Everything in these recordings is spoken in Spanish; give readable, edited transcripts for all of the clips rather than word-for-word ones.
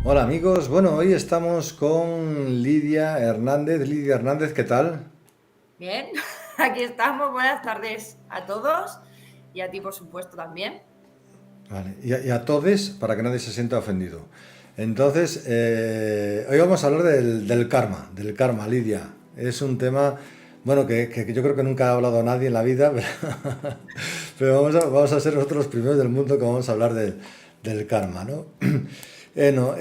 Hola amigos, bueno, hoy estamos con Lidia Hernández. Lidia Hernández, ¿qué tal? Bien, aquí estamos. Buenas tardes a todos y a ti, por supuesto, también. Vale, y a todes, para que nadie se sienta ofendido. Entonces, hoy vamos a hablar del karma, Lidia. Es un tema, bueno, que yo creo que nunca ha hablado nadie en la vida, pero vamos a ser nosotros los primeros del mundo que vamos a hablar del karma, ¿no? No,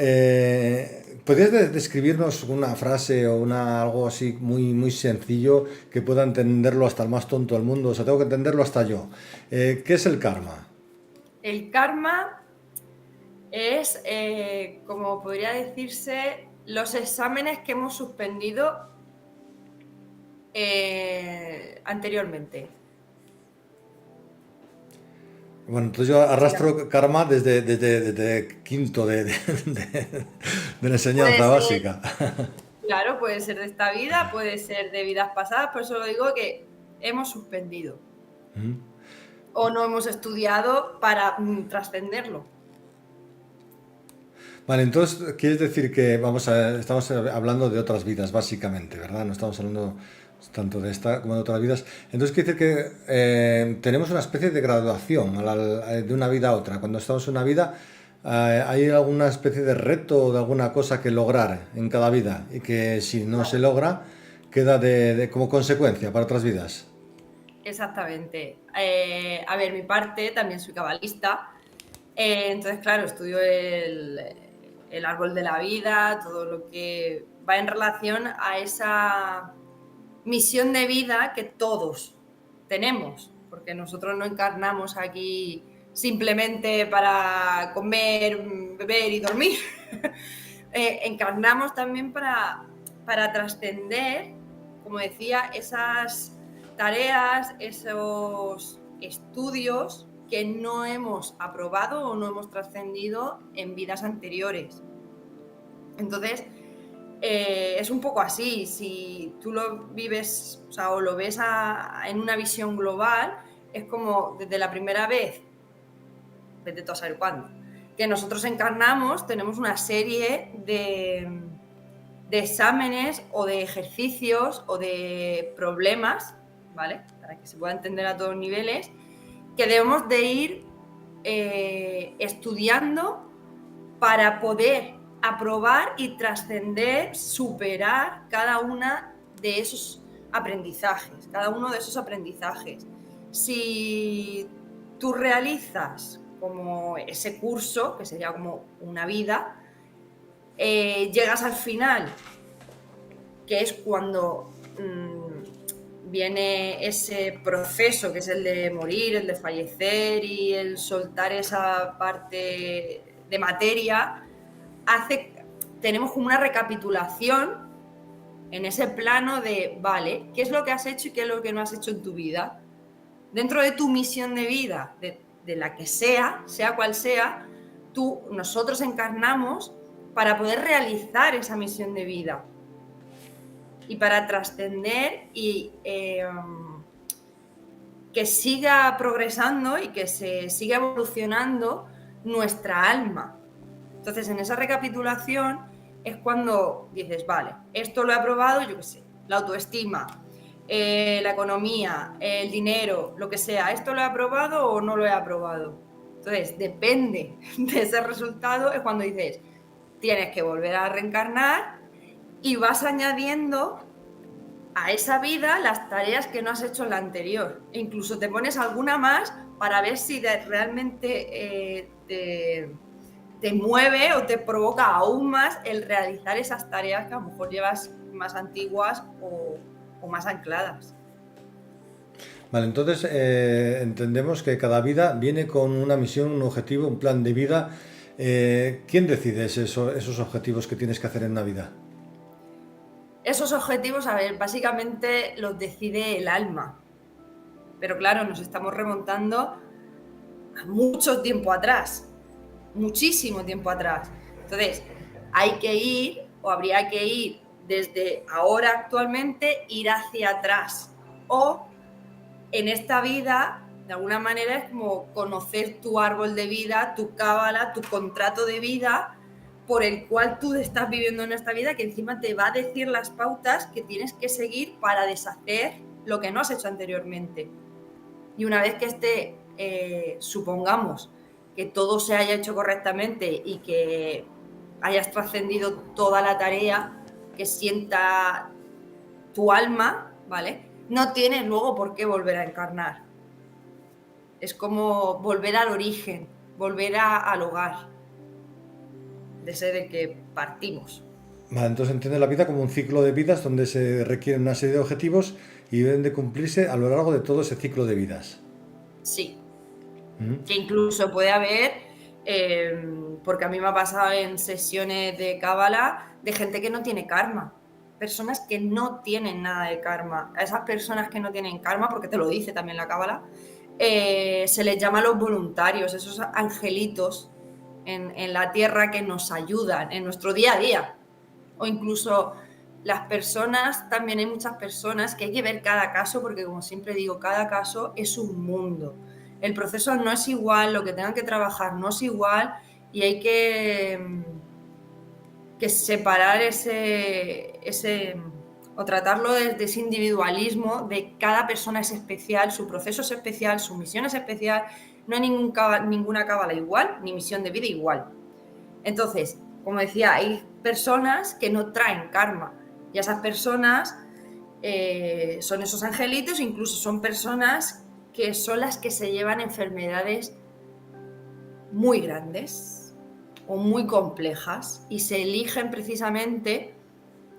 ¿podrías describirnos una frase o algo así muy, muy sencillo que pueda entenderlo hasta el más tonto del mundo? O sea, tengo que entenderlo hasta yo. ¿Qué es el karma? El karma es, como podría decirse, los exámenes que hemos suspendido anteriormente. Bueno, entonces yo Básicamente. arrastro karma desde quinto de la Puede enseñanza ser, básica. claro, puede ser de esta vida, puede ser de vidas pasadas, por eso lo digo que hemos suspendido o no hemos estudiado para trascenderlo. Vale, entonces quieres decir que estamos hablando de otras vidas, básicamente, ¿verdad? No estamos hablando tanto de esta como de otras vidas. Entonces quiere decir que tenemos una especie de graduación de una vida a otra. Cuando estamos en una vida, hay alguna especie de reto o de alguna cosa que lograr en cada vida y que si no se Claro. logra, queda como consecuencia para otras vidas. Exactamente. A ver, mi parte, también soy cabalista. Entonces, claro, estudio el árbol de la vida, todo lo que va en relación a esa misión de vida que todos tenemos, porque nosotros no encarnamos aquí simplemente para comer, beber y dormir. Encarnamos también para trascender, como decía, esas tareas, esos estudios que no hemos aprobado o no hemos trascendido en vidas anteriores. Entonces, es un poco así. Si tú lo vives, o sea, o lo ves en una visión global, es como desde la primera vez, vete tú a saber cuándo, que nosotros encarnamos, tenemos una serie de exámenes o de ejercicios o de problemas, ¿vale? Para que se pueda entender a todos niveles, que debemos de ir estudiando para poder aprobar y trascender, superar cada una de esos aprendizajes, cada uno de esos aprendizajes. Si tú realizas como ese curso, que sería como una vida, llegas al final, que es cuando viene ese proceso, que es el de morir, el de fallecer y el soltar esa parte de materia, tenemos como una recapitulación en ese plano de, vale, ¿qué es lo que has hecho y qué es lo que no has hecho en tu vida? Dentro de tu misión de vida, de la que sea cual sea, nosotros encarnamos para poder realizar esa misión de vida y para trascender y que siga progresando y que se siga evolucionando nuestra alma. Entonces, en esa recapitulación es cuando dices, vale, esto lo he aprobado, yo qué sé, la autoestima, la economía, el dinero, lo que sea, ¿esto lo he aprobado o no lo he aprobado? Entonces, depende de ese resultado, es cuando dices, tienes que volver a reencarnar y vas añadiendo a esa vida las tareas que no has hecho en la anterior. E incluso te pones alguna más para ver si realmente te mueve o te provoca aún más el realizar esas tareas que a lo mejor llevas más antiguas o más ancladas. Vale, entonces entendemos que cada vida viene con una misión, un objetivo, un plan de vida. ¿Quién decide esos objetivos que tienes que hacer en una vida? Esos objetivos, a ver, básicamente los decide el alma. Pero claro, nos estamos remontando a mucho tiempo atrás, muchísimo tiempo atrás. Entonces, hay que ir o habría que ir desde ahora actualmente, ir hacia atrás. O en esta vida, de alguna manera, es como conocer tu árbol de vida, tu cábala, tu contrato de vida, por el cual tú estás viviendo en esta vida, que encima te va a decir las pautas que tienes que seguir para deshacer lo que no has hecho anteriormente. Y una vez que supongamos que todo se haya hecho correctamente y que hayas trascendido toda la tarea que sienta tu alma, ¿vale? No tienes luego por qué volver a encarnar. Es como volver al origen, volver al hogar, de ese de que partimos. Vale, entonces entiende la vida como un ciclo de vidas donde se requieren una serie de objetivos y deben de cumplirse a lo largo de todo ese ciclo de vidas. Sí. ¿Mm? Que incluso puede haber, porque a mí me ha pasado en sesiones de cábala, de gente que no tiene karma. Personas que no tienen nada de karma. A esas personas que no tienen karma, porque te lo dice también la cábala, se les llama los voluntarios, esos angelitos en la tierra que nos ayudan en nuestro día a día. O incluso las personas, también hay muchas personas que hay que ver cada caso, porque como siempre digo, cada caso es un mundo. El proceso no es igual, lo que tengan que trabajar no es igual y hay que separar o tratarlo desde ese individualismo de cada persona es especial, su proceso es especial, su misión es especial, no hay ninguna cábala igual, ni misión de vida igual. Entonces, como decía, hay personas que no traen karma y esas personas son esos angelitos, incluso son personas que son las que se llevan enfermedades muy grandes o muy complejas y se eligen precisamente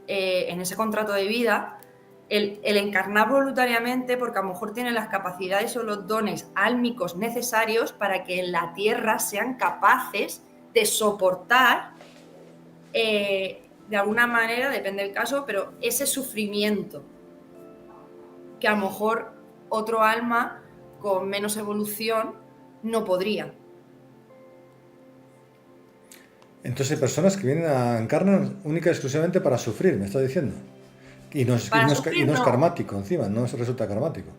en ese contrato de vida el encarnar voluntariamente porque a lo mejor tienen las capacidades o los dones álmicos necesarios para que en la tierra sean capaces de soportar de alguna manera, depende del caso, pero ese sufrimiento que a lo mejor otro alma con menos evolución no podría. Entonces hay personas que vienen a encarnar única y exclusivamente para sufrir, me está diciendo. Y no es, y Para no es, y sufrir no es no, karmático encima, no resulta karmático.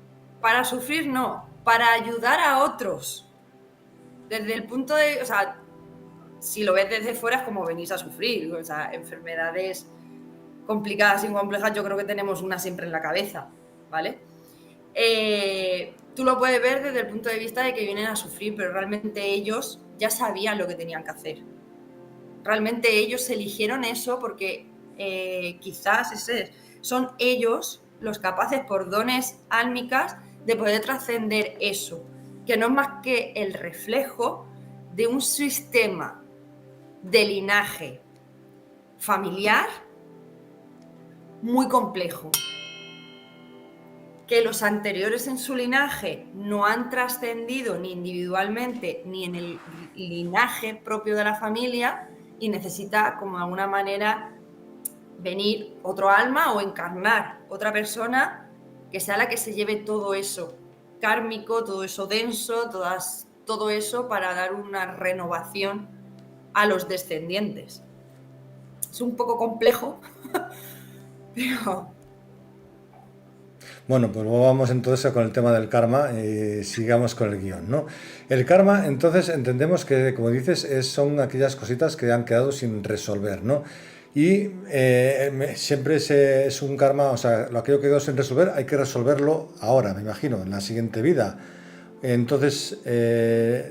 para sufrir no, para ayudar a otros. Desde el punto de, o sea, si lo ves desde fuera es como venís a sufrir, o sea, enfermedades complicadas y complejas yo creo que tenemos una siempre en la cabeza, ¿vale? Tú lo puedes ver desde el punto de vista de que vienen a sufrir, pero realmente ellos ya sabían lo que tenían que hacer. Realmente ellos eligieron eso porque quizás son ellos los capaces por dones álmicas de poder trascender eso, que no es más que el reflejo de un sistema de linaje familiar muy complejo, que los anteriores en su linaje no han trascendido ni individualmente ni en el linaje propio de la familia y necesita como de alguna manera venir otro alma o encarnar otra persona que sea la que se lleve todo eso kármico, todo eso denso, todo eso para dar una renovación a los descendientes. Es un poco complejo, pero... Bueno, pues vamos entonces con el tema del karma y sigamos con el guión, ¿no? El karma, entonces entendemos que, como dices, son aquellas cositas que han quedado sin resolver, ¿no? Y siempre es un karma, o sea, lo aquello que quedó sin resolver hay que resolverlo ahora, me imagino, en la siguiente vida. Entonces,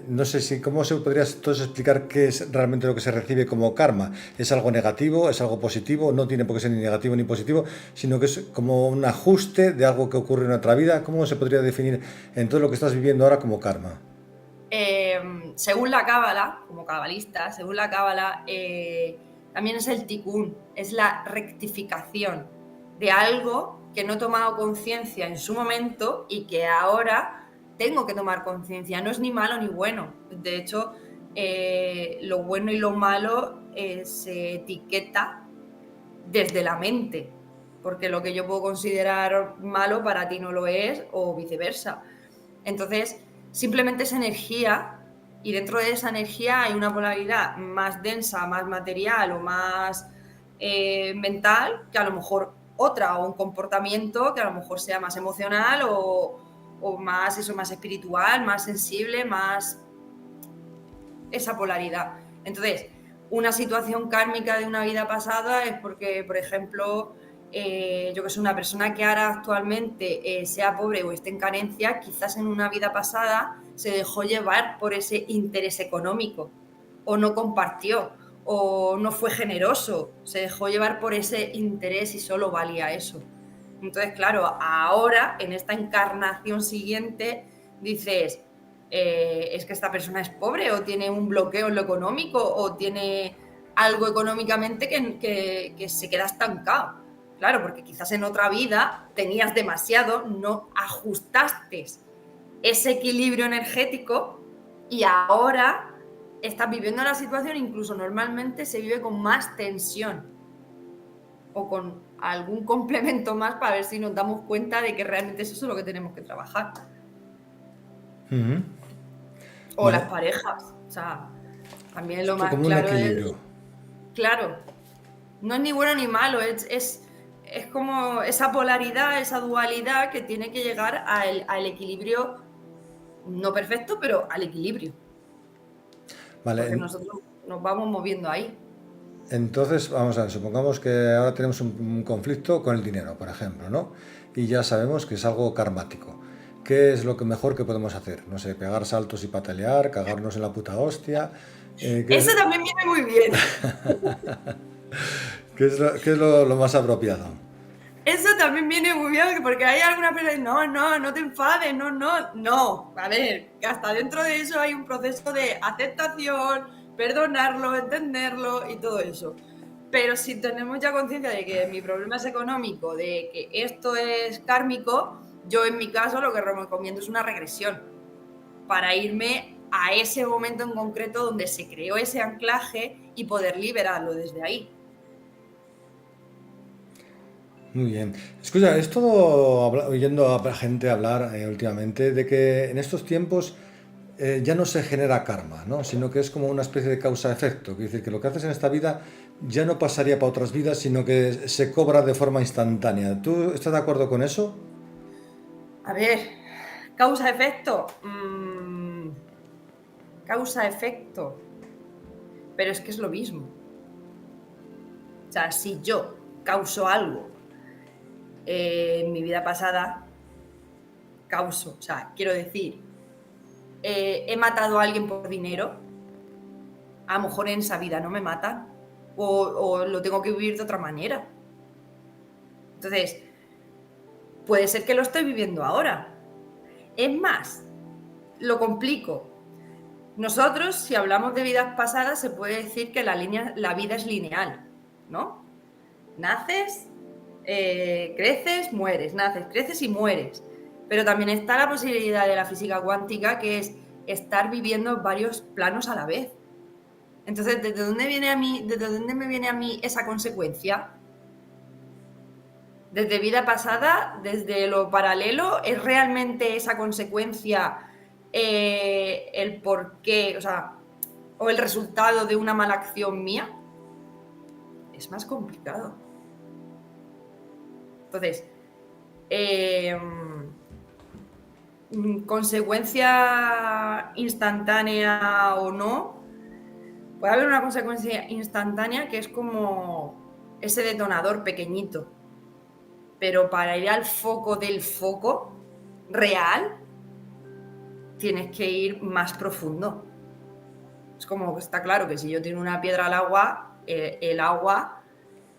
no sé si cómo se podría entonces explicar qué es realmente lo que se recibe como karma. ¿Es algo negativo? ¿Es algo positivo? No tiene por qué ser ni negativo ni positivo, sino que es como un ajuste de algo que ocurre en otra vida. ¿Cómo se podría definir en todo lo que estás viviendo ahora como karma? Según la cábala, como cabalista, según la cábala, también es el tikkun, es la rectificación de algo que no he tomado conciencia en su momento y que ahora tengo que tomar conciencia. No es ni malo ni bueno. De hecho, lo bueno y lo malo se etiqueta desde la mente, porque lo que yo puedo considerar malo para ti no lo es o viceversa. Entonces, simplemente es energía y dentro de esa energía hay una polaridad más densa, más material o más mental que a lo mejor otra, o un comportamiento que a lo mejor sea más emocional o más eso, más espiritual, más sensible, más esa polaridad. Entonces, una situación kármica de una vida pasada es porque, por ejemplo, yo que soy una persona que ahora actualmente sea pobre o esté en carencia, quizás en una vida pasada se dejó llevar por ese interés económico, o no compartió, o no fue generoso, se dejó llevar por ese interés y solo valía eso. Entonces, claro, ahora, en esta encarnación siguiente, dices, es que esta persona es pobre o tiene un bloqueo en lo económico o tiene algo económicamente que se queda estancado. Claro, porque quizás en otra vida tenías demasiado, no ajustaste ese equilibrio energético y ahora estás viviendo la situación, incluso normalmente se vive con más tensión o con algún complemento más para ver si nos damos cuenta de que realmente es eso lo que tenemos que trabajar. Ujú. O las Vale, parejas, o sea, también lo esto más como un claro es, equilibrio. claro, no es ni bueno ni malo, es como esa polaridad, esa dualidad que tiene que llegar al equilibrio, no perfecto, pero al equilibrio, Vale, porque nosotros nos vamos moviendo ahí. entonces vamos a ver, supongamos que ahora tenemos un conflicto con el dinero, por ejemplo, ¿no? Y ya sabemos que es algo karmático. ¿Qué es lo que mejor que podemos hacer? No sé, pegar saltos y patalear, cagarnos en la puta hostia. ¿Qué es, Eso también viene muy bien. qué es lo más apropiado? Eso también viene muy bien, porque hay algunas personas que no te enfades, no. A ver, que hasta dentro de eso hay un proceso de aceptación, perdonarlo, entenderlo y todo eso. Pero si tenemos ya conciencia de que mi problema es económico, de que esto es kármico, yo en mi caso lo que recomiendo es una regresión para irme a ese momento en concreto donde se creó ese anclaje y poder liberarlo desde ahí. Muy bien. Escucha, es todo oyendo a gente hablar últimamente de que en estos tiempos ya no se genera karma, ¿no? Sino que es como una especie de causa-efecto. Quiere decir que lo que haces en esta vida ya no pasaría para otras vidas, sino que se cobra de forma instantánea. ¿Tú estás de acuerdo con eso? A ver, causa-efecto. Causa-efecto. Pero es que es lo mismo. O sea, si yo causo algo en mi vida pasada, causo. O sea, quiero decir, he matado a alguien por dinero, a lo mejor en esa vida no me matan, o lo tengo que vivir de otra manera. Entonces, puede ser que lo estoy viviendo ahora. Es más, lo complico. Nosotros, si hablamos de vidas pasadas, se puede decir que la vida es lineal, ¿no? Naces, creces, mueres, naces, creces y mueres. Pero también está la posibilidad de la física cuántica, que es estar viviendo varios planos a la vez. Entonces, ¿desde dónde me viene a mí esa consecuencia? Desde vida pasada, desde lo paralelo, ¿es realmente esa consecuencia el porqué, o sea, o el resultado de una mala acción mía? Es más complicado. Entonces, eh, consecuencia instantánea o no, puede haber una consecuencia instantánea que es como ese detonador pequeñito, pero para ir al foco del foco real, tienes que ir más profundo. Es como que está claro que si yo tiro una piedra al agua, el agua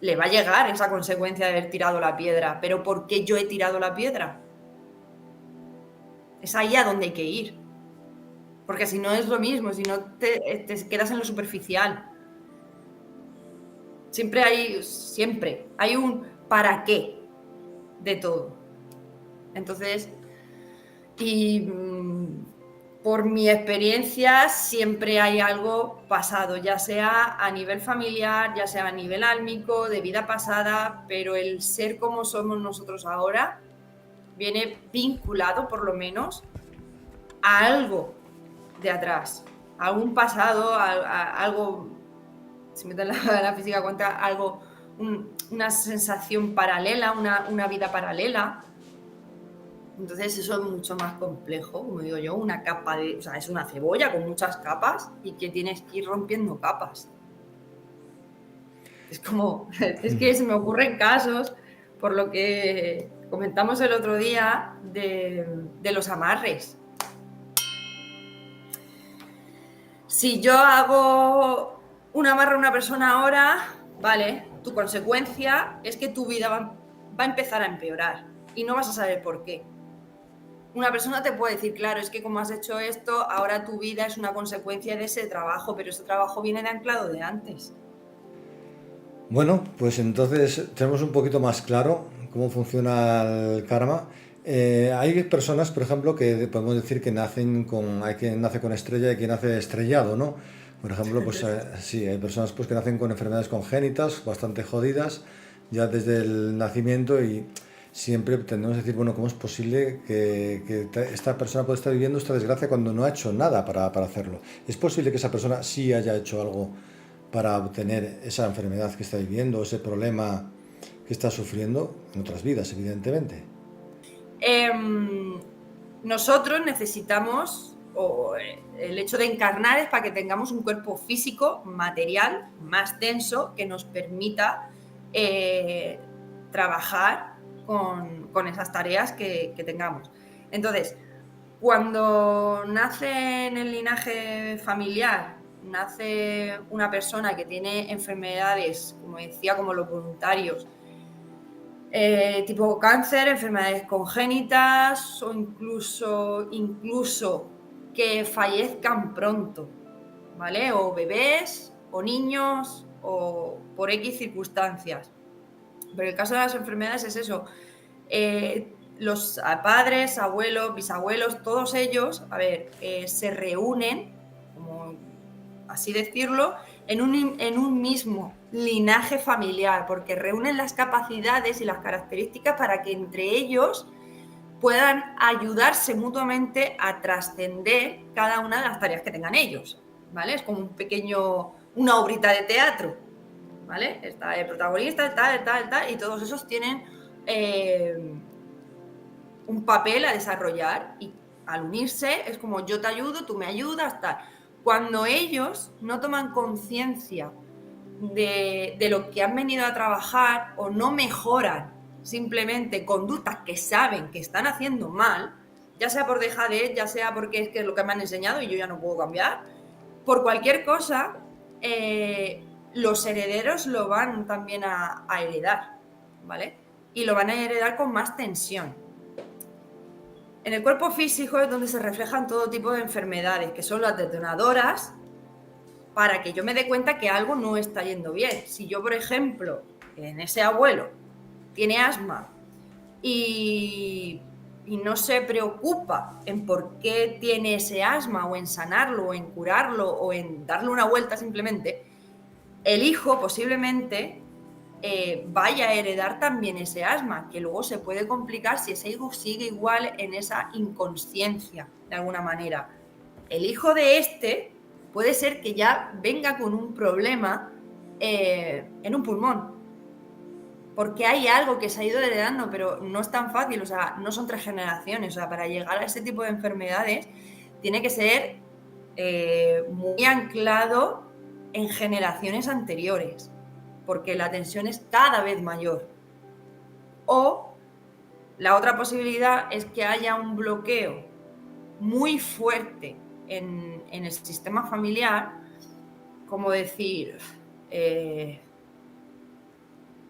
le va a llegar esa consecuencia de haber tirado la piedra. Pero ¿por qué yo he tirado la piedra? Es ahí a donde hay que ir. Porque si no es lo mismo, si no te quedas en lo superficial. Siempre hay un para qué de todo. Entonces, y por mi experiencia siempre hay algo pasado, ya sea a nivel familiar, ya sea a nivel álmico, de vida pasada, pero el ser como somos nosotros ahora viene vinculado por lo menos a algo de atrás, a algún pasado, a algo, si meto en la física cuántica, algo, una sensación paralela, una vida paralela. Entonces eso es mucho más complejo, como digo yo, una capa de, o sea, es una cebolla con muchas capas y que tienes que ir rompiendo capas. Es como, es que se me ocurren casos, por lo que comentamos el otro día, de los amarres. Si yo hago un amarre a una persona ahora, vale, tu consecuencia es que tu vida va a empezar a empeorar y no vas a saber por qué. Una persona te puede decir, claro, es que como has hecho esto, ahora tu vida es una consecuencia de ese trabajo, pero ese trabajo viene de anclado de antes. Bueno, pues entonces tenemos un poquito más claro cómo funciona el karma. Hay personas, por ejemplo, que podemos decir que nacen con, hay quien nace con estrella y quien nace estrellado, ¿no? Por ejemplo, pues sí, hay personas pues, que nacen con enfermedades congénitas bastante jodidas ya desde el nacimiento y siempre tendemos a decir, bueno, ¿cómo es posible que esta persona pueda estar viviendo esta desgracia cuando no ha hecho nada para hacerlo? ¿Es posible que esa persona sí haya hecho algo para obtener esa enfermedad que está viviendo, ese problema que está sufriendo en otras vidas, evidentemente? Nosotros necesitamos, o el hecho de encarnar es para que tengamos un cuerpo físico, material, más denso, que nos permita trabajar con esas tareas que tengamos. Entonces, cuando nace en el linaje familiar, nace una persona que tiene enfermedades, como decía, como los voluntarios, tipo cáncer, enfermedades congénitas o incluso que fallezcan pronto, ¿vale? O bebés, o niños, o por X circunstancias. Pero el caso de las enfermedades es eso. Los padres, abuelos, bisabuelos, todos ellos, a ver, se reúnen, como así decirlo, en un mismo linaje familiar, porque reúnen las capacidades y las características para que entre ellos puedan ayudarse mutuamente a trascender cada una de las tareas que tengan ellos, ¿vale? Es como una obrita de teatro, ¿vale? Está el protagonista, el tal, y todos esos tienen un papel a desarrollar y al unirse es como yo te ayudo, tú me ayudas, tal. Cuando ellos no toman conciencia de lo que han venido a trabajar o no mejoran simplemente conductas que saben que están haciendo mal, ya sea por dejadez, ya sea porque es que es lo que me han enseñado y yo ya no puedo cambiar, por cualquier cosa, los herederos lo van también a heredar, ¿vale? Y lo van a heredar con más tensión. En el cuerpo físico es donde se reflejan todo tipo de enfermedades, que son las detonadoras, para que yo me dé cuenta que algo no está yendo bien. Si yo, por ejemplo, en ese abuelo tiene asma y no se preocupa en por qué tiene ese asma, o en sanarlo, o en curarlo, o en darle una vuelta simplemente, el hijo posiblemente vaya a heredar también ese asma, que luego se puede complicar si ese hijo sigue igual en esa inconsciencia, de alguna manera. El hijo de este puede ser que ya venga con un problema en un pulmón, porque hay algo que se ha ido heredando, pero no es tan fácil, o sea, no son 3 generaciones, o sea, para llegar a ese tipo de enfermedades tiene que ser muy anclado en generaciones anteriores, porque la tensión es cada vez mayor. O la otra posibilidad es que haya un bloqueo muy fuerte en el sistema familiar, como decir,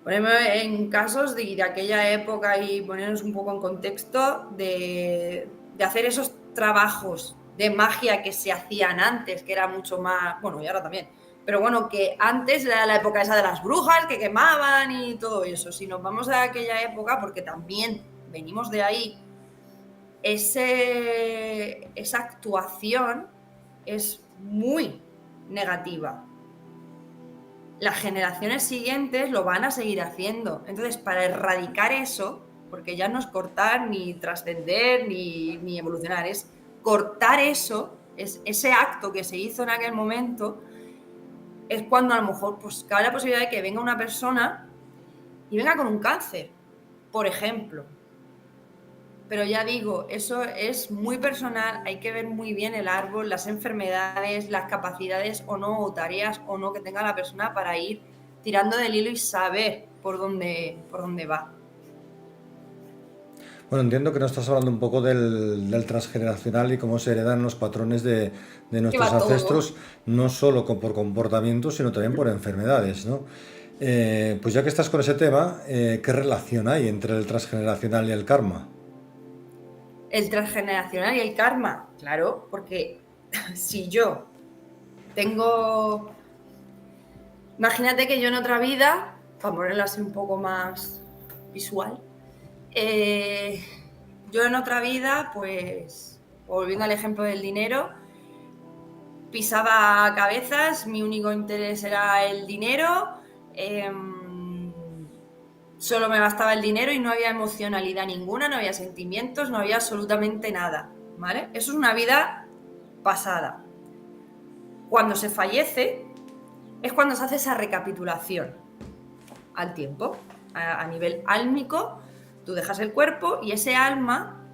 ponemos en casos de aquella época y ponernos un poco en contexto de hacer esos trabajos de magia que se hacían antes, que era mucho más, bueno, y ahora también, pero bueno, que antes era la época esa de las brujas que quemaban y todo eso. Si nos vamos a aquella época, porque también venimos de ahí, esa actuación es muy negativa. Las generaciones siguientes lo van a seguir haciendo. Entonces, para erradicar eso, porque ya no es cortar, ni trascender, ni evolucionar, es cortar eso, es ese acto que se hizo en aquel momento, es cuando a lo mejor pues, cabe la posibilidad de que venga una persona y venga con un cáncer, por ejemplo. Pero ya digo, eso es muy personal, hay que ver muy bien el árbol, las enfermedades, las capacidades o no, o tareas o no que tenga la persona para ir tirando del hilo y saber por dónde va. Bueno, entiendo que nos estás hablando un poco del transgeneracional y cómo se heredan los patrones de Que nuestros va todo. ancestros, no solo por comportamiento, sino también por enfermedades, ¿no? Pues ya que estás con ese tema, ¿qué relación hay entre el transgeneracional y el karma? El transgeneracional y el karma, claro, porque si yo tengo... Imagínate que yo en otra vida, para ponerlo así un poco más visual, yo en otra vida, pues, volviendo al ejemplo del dinero, pisaba cabezas, mi único interés era el dinero, solo me bastaba el dinero y no había emocionalidad ninguna, no había sentimientos, no había absolutamente nada, ¿vale? Eso es una vida pasada. Cuando se fallece es cuando se hace esa recapitulación al tiempo, a nivel álmico, tú dejas el cuerpo y ese alma,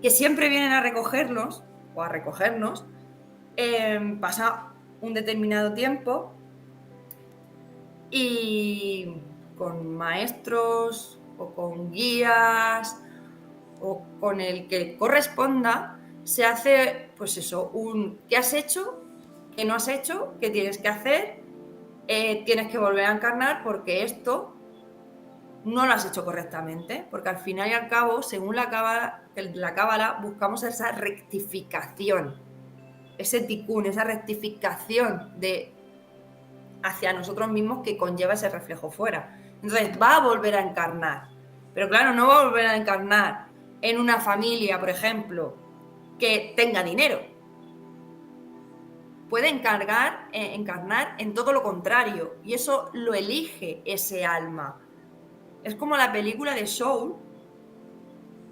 que siempre vienen a recogernos o a recogernos, pasa un determinado tiempo y con maestros o con guías o con el que corresponda, se hace, pues eso, un ¿qué has hecho? ¿Qué no has hecho? ¿Qué tienes que hacer? Tienes que volver a encarnar porque esto no lo has hecho correctamente, porque al final y al cabo, según la cábala, buscamos esa rectificación, ese tikkun, esa rectificación hacia nosotros mismos que conlleva ese reflejo fuera. Entonces va a volver a encarnar, pero claro, no va a volver a encarnar en una familia, por ejemplo, que tenga dinero. Puede encarnar en todo lo contrario, y eso lo elige ese alma. Es como la película de Soul,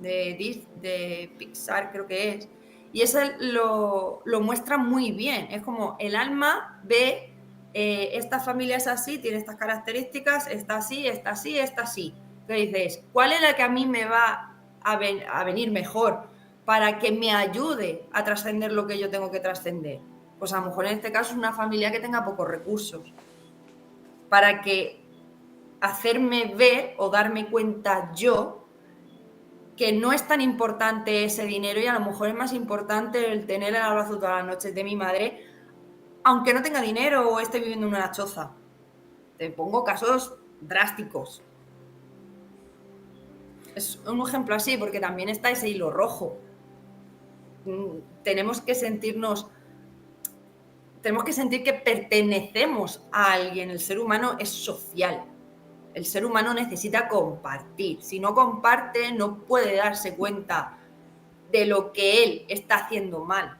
de Pixar creo que es, y eso lo muestra muy bien. Es como el alma ve, esta familia es así, tiene estas características, está así, está así, está así. Entonces dices, ¿cuál es la que a mí me va a venir mejor para que me ayude a trascender lo que yo tengo que trascender? Pues a lo mejor en este caso es una familia que tenga pocos recursos, para que hacerme ver o darme cuenta yo que no es tan importante ese dinero y a lo mejor es más importante el tener el abrazo todas las noches de mi madre, aunque no tenga dinero o esté viviendo en una choza. Te pongo casos drásticos. Es un ejemplo así, porque también está ese hilo rojo. Tenemos que sentir que pertenecemos a alguien. El ser humano es social. El ser humano necesita compartir. Si no comparte, no puede darse cuenta de lo que él está haciendo mal.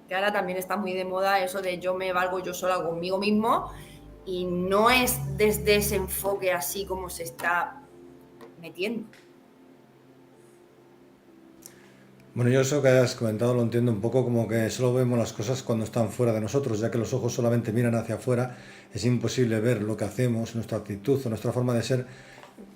Que ahora también está muy de moda eso de yo me valgo yo sola conmigo mismo, y no es desde ese enfoque así como se está metiendo. Bueno, yo eso que has comentado lo entiendo un poco como que solo vemos las cosas cuando están fuera de nosotros, ya que los ojos solamente miran hacia afuera, es imposible ver lo que hacemos, nuestra actitud o nuestra forma de ser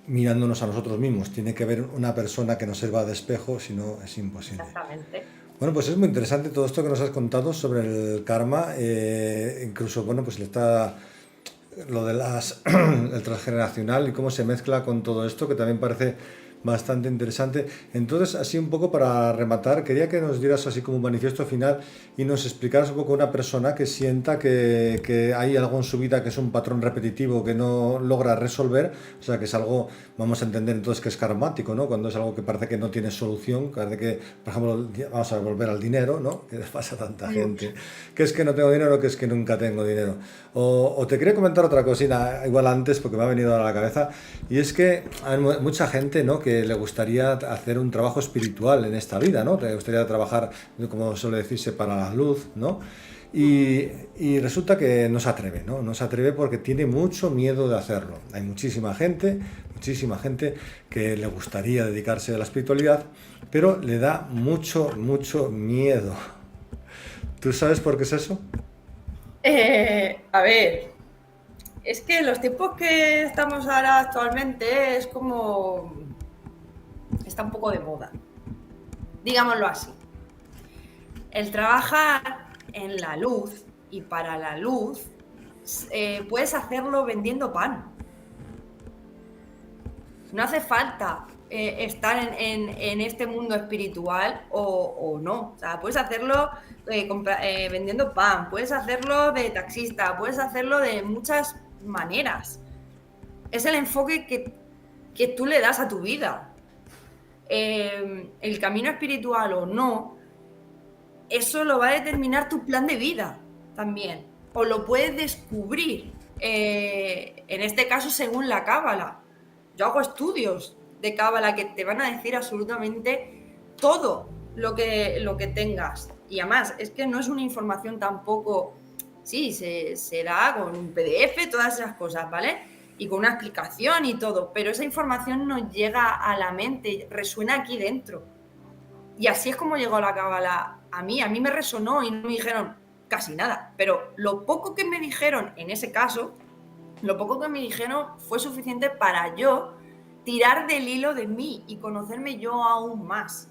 mirándonos a nosotros mismos. Tiene que haber una persona que nos sirva de espejo, si no es imposible. Exactamente. Bueno, pues es muy interesante todo esto que nos has contado sobre el karma, incluso, bueno, pues lo de el transgeneracional y cómo se mezcla con todo esto, que también parece bastante interesante. Entonces, así un poco para rematar, quería que nos dieras así como un manifiesto final y nos explicaras un poco una persona que sienta que hay algo en su vida que es un patrón repetitivo que no logra resolver, o sea, que es algo, vamos a entender entonces que es karmático, ¿no? Cuando es algo que parece que no tiene solución, parece que, por ejemplo, vamos a volver al dinero, ¿no? Que les pasa a tanta gente, que es que no tengo dinero, que es que nunca tengo dinero. O te quería comentar otra cosita, igual antes, porque me ha venido a la cabeza, y es que hay mucha gente, ¿no?, que le gustaría hacer un trabajo espiritual en esta vida, ¿no? Te gustaría trabajar, como suele decirse, para la luz, ¿no? Y resulta que no se atreve, ¿no? No se atreve porque tiene mucho miedo de hacerlo. Hay muchísima gente que le gustaría dedicarse a la espiritualidad, pero le da mucho, mucho miedo. ¿Tú sabes por qué es eso? A ver, es que los tiempos que estamos ahora actualmente es como... está un poco de moda, digámoslo así. El trabajar en la luz y para la luz puedes hacerlo vendiendo pan. No hace falta estar en este mundo espiritual o no. O sea, puedes hacerlo vendiendo pan, puedes hacerlo de taxista, puedes hacerlo de muchas maneras. Es el enfoque que tú le das a tu vida. El camino espiritual o no, eso lo va a determinar tu plan de vida también. O lo puedes descubrir, en este caso según la Cábala. Yo hago estudios de Cábala que te van a decir absolutamente todo lo que tengas. Y además, es que no es una información tampoco... Sí, se da con un PDF, todas esas cosas, ¿vale? Y con una explicación y todo, pero esa información no llega a la mente, resuena aquí dentro. Y así es como llegó la Cábala a mí me resonó y no me dijeron casi nada, pero lo poco que me dijeron en ese caso, lo poco que me dijeron fue suficiente para yo tirar del hilo de mí y conocerme yo aún más,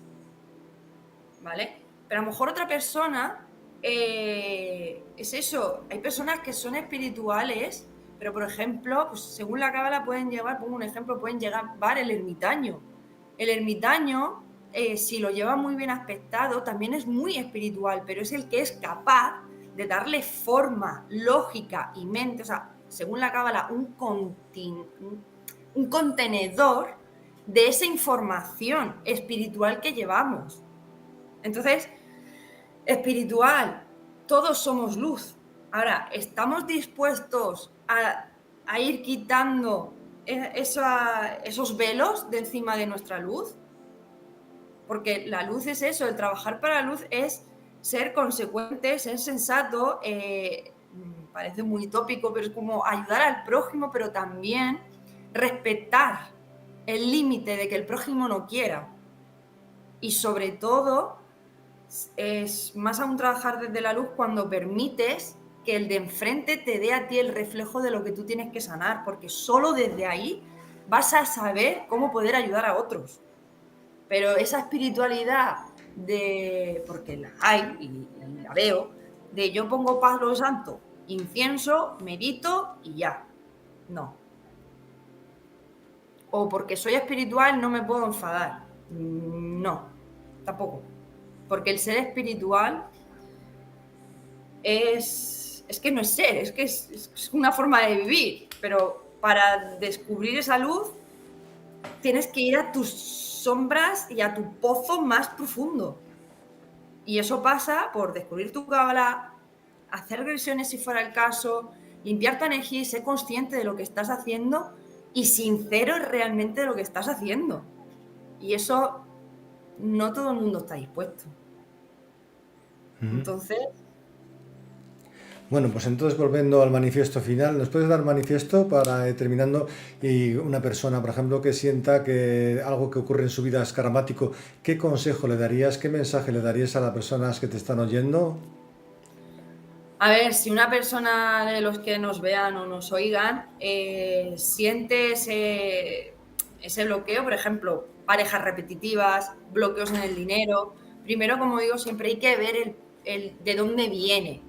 ¿vale? Pero a lo mejor otra persona, es eso, hay personas que son espirituales, pero por ejemplo, pues según la Cábala pueden llevar, pongo un ejemplo, pueden llegar el ermitaño. El ermitaño, si lo lleva muy bien aspectado, también es muy espiritual, pero es el que es capaz de darle forma, lógica y mente, o sea, según la Cábala, un contenedor de esa información espiritual que llevamos. Entonces, espiritual, todos somos luz. Ahora, ¿estamos dispuestos a ir quitando esos velos de encima de nuestra luz? Porque la luz es eso, el trabajar para la luz es ser consecuente, ser sensato, parece muy tópico, pero es como ayudar al prójimo, pero también respetar el límite de que el prójimo no quiera. Y sobre todo, es más aún trabajar desde la luz cuando permites que el de enfrente te dé a ti el reflejo de lo que tú tienes que sanar, porque solo desde ahí vas a saber cómo poder ayudar a otros. Pero esa espiritualidad porque la hay y la veo, de yo pongo palo santo, incienso, medito y ya. No. O porque soy espiritual no me puedo enfadar. No, tampoco. Porque el ser espiritual es que no es ser, es que es una forma de vivir. Pero para descubrir esa luz tienes que ir a tus sombras y a tu pozo más profundo. Y eso pasa por descubrir tu Cábala, hacer regresiones si fuera el caso, limpiar tu energía y ser consciente de lo que estás haciendo y sincero realmente de lo que estás haciendo. Y eso no todo el mundo está dispuesto. Entonces... Bueno, pues entonces volviendo al manifiesto final, ¿nos puedes dar manifiesto para terminando y una persona, por ejemplo, que sienta que algo que ocurre en su vida es karmático, ¿qué consejo le darías, qué mensaje le darías a las personas que te están oyendo? A ver, si una persona de los que nos vean o nos oigan siente ese bloqueo, por ejemplo, parejas repetitivas, bloqueos en el dinero, primero, como digo, siempre hay que ver el de dónde viene.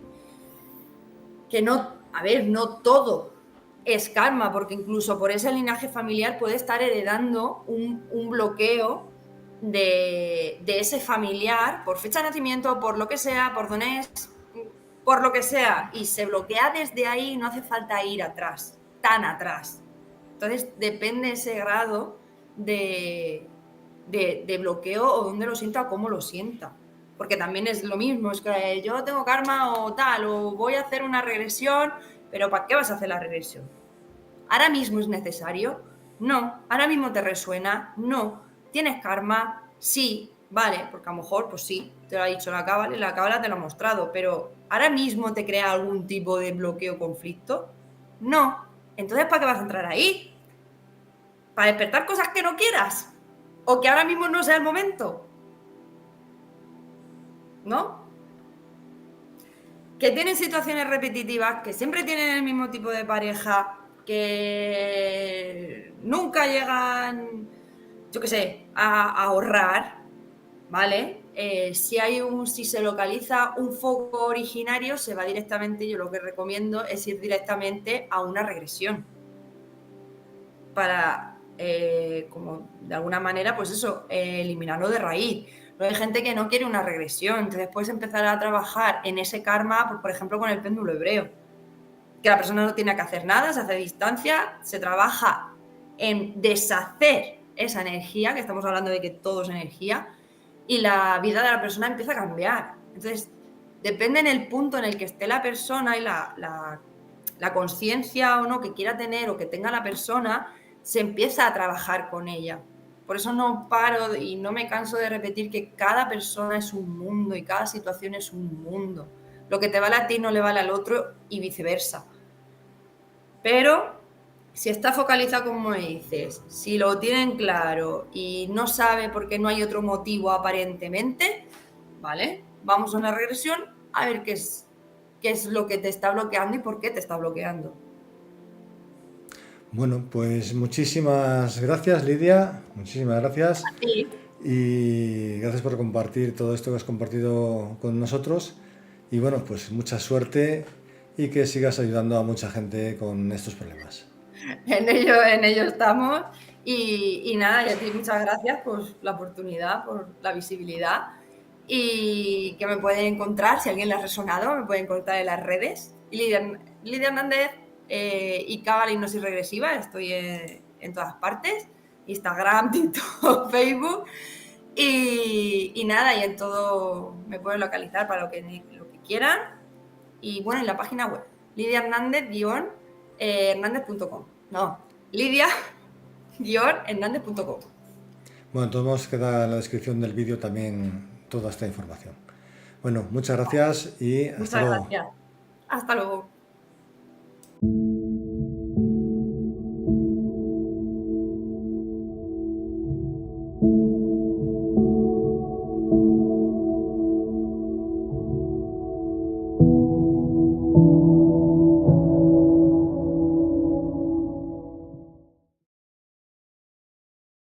Que no, a ver, no todo es karma, porque incluso por ese linaje familiar puede estar heredando un bloqueo de ese familiar por fecha de nacimiento, por lo que sea, por dónde es, por lo que sea, y se bloquea desde ahí, no hace falta ir atrás, tan atrás. Entonces depende ese grado de bloqueo o dónde lo sienta o cómo lo sienta. Porque también es lo mismo, es que yo tengo karma o tal, o voy a hacer una regresión, pero ¿para qué vas a hacer la regresión? ¿Ahora mismo es necesario? No. ¿Ahora mismo te resuena? No. ¿Tienes karma? Sí. Vale, porque a lo mejor, pues sí, te lo ha dicho la Cábala y la Cábala te lo ha mostrado, pero ¿ahora mismo te crea algún tipo de bloqueo o conflicto? No. Entonces, ¿para qué vas a entrar ahí? ¿Para despertar cosas que no quieras? ¿O que ahora mismo no sea el momento? ¿No? Que tienen situaciones repetitivas, que siempre tienen el mismo tipo de pareja, que nunca llegan, yo qué sé, a ahorrar, ¿vale? si se localiza un foco originario, se va directamente, yo lo que recomiendo es ir directamente a una regresión. Para, como de alguna manera, pues eso, eliminarlo de raíz. Pero hay gente que no quiere una regresión, entonces puedes empezar a trabajar en ese karma, pues, por ejemplo, con el péndulo hebreo. Que la persona no tiene que hacer nada, se hace distancia, se trabaja en deshacer esa energía, que estamos hablando de que todo es energía, y la vida de la persona empieza a cambiar. Entonces, depende en el punto en el que esté la persona y la conciencia o no que quiera tener o que tenga la persona, se empieza a trabajar con ella. Por eso no paro y no me canso de repetir que cada persona es un mundo y cada situación es un mundo. Lo que te vale a ti no le vale al otro y viceversa. Pero si está focalizado, como me dices, si lo tienen claro y no sabe por qué no hay otro motivo aparentemente, ¿vale? Vamos a una regresión a ver qué es lo que te está bloqueando y por qué te está bloqueando. Bueno, pues muchísimas gracias, Lidia. Muchísimas gracias. Sí. Y gracias por compartir todo esto que has compartido con nosotros. Y bueno, pues mucha suerte y que sigas ayudando a mucha gente con estos problemas. En ello estamos. Y nada, y a ti muchas gracias por la oportunidad, por la visibilidad. Y que me pueden encontrar, si a alguien le ha resonado, me pueden encontrar en las redes. Y Lidia Hernández y Cábala Hipnosis Regresiva, estoy en todas partes. Instagram, TikTok, Facebook. Y nada, y en todo me pueden localizar para lo que quieran. Y bueno, en la página web, Lidia Hernández-hernández.com. No, Lidia-hernández.com. Bueno, todos modos queda en la descripción del vídeo también toda esta información. Bueno, muchas gracias y hasta Muchas luego. gracias. Hasta luego.